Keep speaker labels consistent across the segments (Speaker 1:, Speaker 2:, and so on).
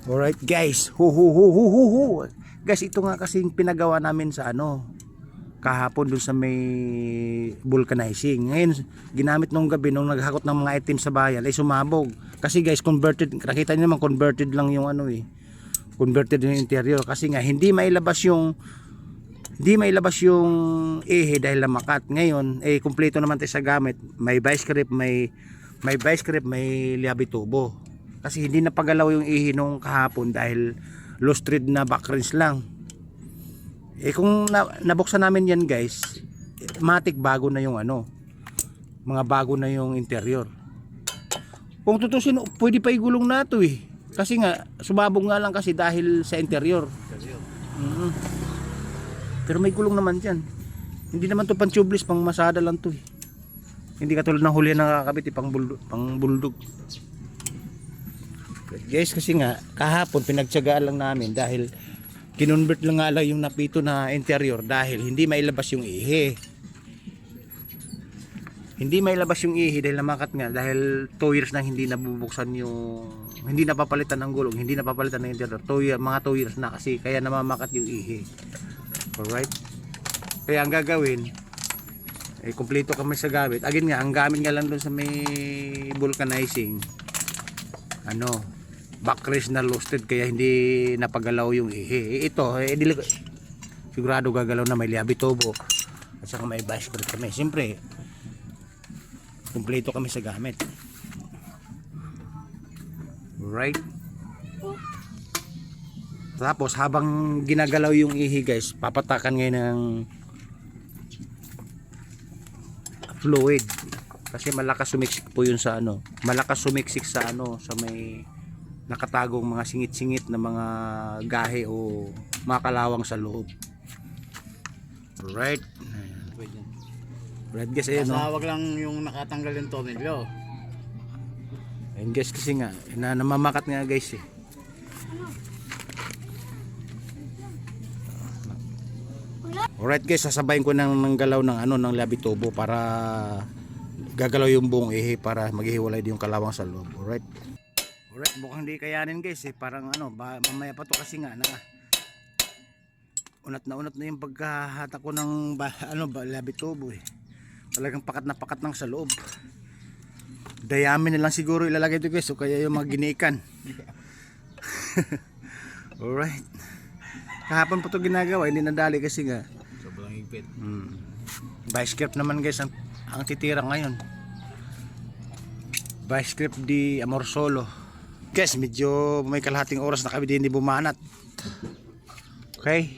Speaker 1: Alright guys, hu. Guys, ito nga kasing pinagawa namin sa kahapon dun sa may vulcanizing. Ngayon, ginamit nung gabi nung naghakot ng mga item sa bayan ay sumabog. Kasi guys, converted, nakita niyo naman converted lang yung converted yung interior kasi nga hindi mailabas yung ehe dahil namakat. Ngayon, kumpleto naman tayo sa gamit. May vice grip, may liabi tubo. Kasi hindi napagalaw yung ihi nung kahapon dahil low thread na backrings lang. Kung nabuksan namin yan guys, matik bago na yung mga bago na yung interior. Kung tutusin, pwede pa igulong na ito kasi nga sumabog nga lang kasi dahil sa interior. Pero may gulong naman dyan. Hindi naman to pang tubeless, pang masada lang to Hindi katulad ng huli na nakakabit pang buldog. Guys, kasi nga kahapon pinagtiyagaan lang namin dahil kinonvert lang nga lang yung napito na interior dahil hindi mailabas yung ihi. Hindi mailabas yung ihi dahil namakat nga dahil 2 years nang hindi nabubuksan hindi napapalitan ng gulong, hindi napapalitan ng interior. Mga 2 years na kasi kaya namamakat yung ihi. Alright? Kaya ang gagawin kumpleto kami sa gamit. Again nga, ang gamit nga lang doon sa may vulcanizing backrest na loosted kaya hindi napagalaw yung ihi. Ito, sigurado gagalaw na, may liabi tubo at saka may vice grip kami. Siyempre, kumpleto kami sa gamit. Right? Tapos, habang ginagalaw yung ihi guys, papatakan ngayon ng fluid. Kasi malakas sumiksik po yun sa malakas sumiksik sa sa may nakatagong mga singit-singit na mga gahe o mga kalawang sa loob. Right. Right guys, ayun
Speaker 2: Wag lang yung nakatanggal yung tornilyo.
Speaker 1: Ayun guys, kasi nga namamakat nga guys Alright guys, sasabayin ko ng galaw ng liabi tubo para gagalaw yung buong ihi para maghihiwalay din yung kalawang sa loob. Alright. Alright, mukhang di kayanin guys parang mamaya pa to kasi nga unat na yung pagkahata ko ng liabi tubo Talagang pakat na pakat ng sa loob. Dayamin na lang siguro ilalagay ito guys, o kaya yung mga ginikan. Alright. Kahapon pa ito ginagawa, hindi nadali kasi nga
Speaker 2: Sobrang higpit.
Speaker 1: Vice grip naman guys ang titira ngayon. Vice grip di Amor Solo. Guys, medyo may kalahating oras na kami din di bumanat. Okay?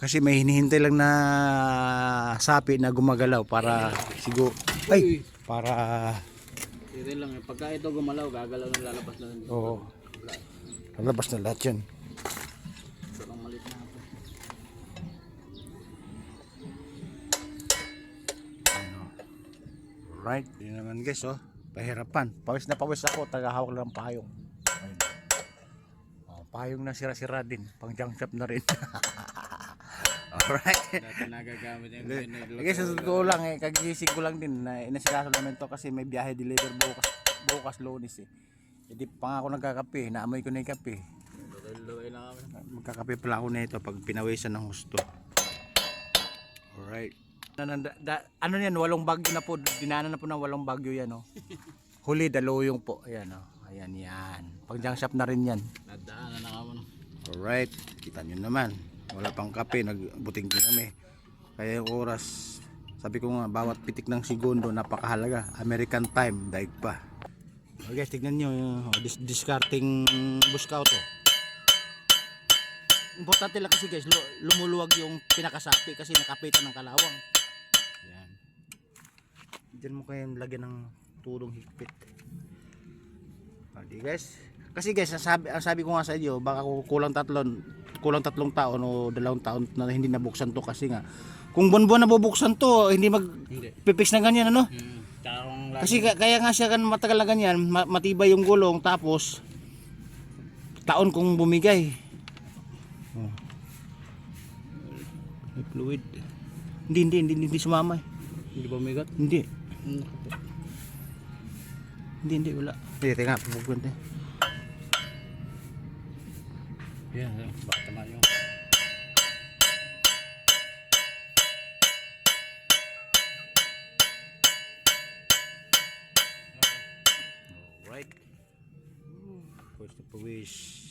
Speaker 1: Kasi may hinihintay lang na sapi na gumagalaw para siguro para
Speaker 2: Ito lang pagka ito gumalaw, gagalaw na lalabas na.
Speaker 1: Oo. Lalabas na lahat yan.
Speaker 2: Sobrang malit na ito.
Speaker 1: Right, yun naman guys pahirapan. Pawis na pawis ako, tagahawak lang ng payong. Payong na sira-sira din, pang junk shop na rin. Alright.
Speaker 2: Dati nagagamit yung
Speaker 1: Guys, sa totoo lang kagising ko lang din na inasikaso namin to kasi may biyahe deliver bukas Lunes Hindi pa nga ako nagkakape, naamoy ko na yung kape.
Speaker 2: Luloy lang kami.
Speaker 1: Magkakape pala ako na ito pag pinawisan ng husto. Alright. Ano yan, 8 bagyo na po, dinanan na po ng 8 bagyo yan Huli, daluyong po. Ayan yan. Pang junk shop na rin yan.
Speaker 2: Nadaanan na kamo.
Speaker 1: Alright, kita nyo naman. Wala pang kape, nagbuting din kami. Kaya yung oras, sabi ko nga, bawat pitik ng segundo, napakahalaga. American time, daig pa. Okay guys, tignan nyo, discarding buskaw to. Importante lang kasi guys, lumuluwag yung pinakasapi kasi nakapitan ng kalawang. Yan. Diyan mo kayo lagyan ng tulong higpit. Okay guys. Kasi guys, sabi ko nga sa inyo, baka kulang tatlong taon o 2 taon na hindi nabuksan to kasi nga kung buwan-buwan na bubuksan to, hindi magpipix na ganyan Kasi kaya nga siya matagal na ganyan, matibay yung gulong tapos taon kung bumigay. May fluid. Hindi sumama
Speaker 2: Hindi ba umigat?
Speaker 1: Hindi. Hindi, wala. Hindi, teka, pupunta.
Speaker 2: Yan, baka tama yung...
Speaker 1: Alright. Pwes na pawis.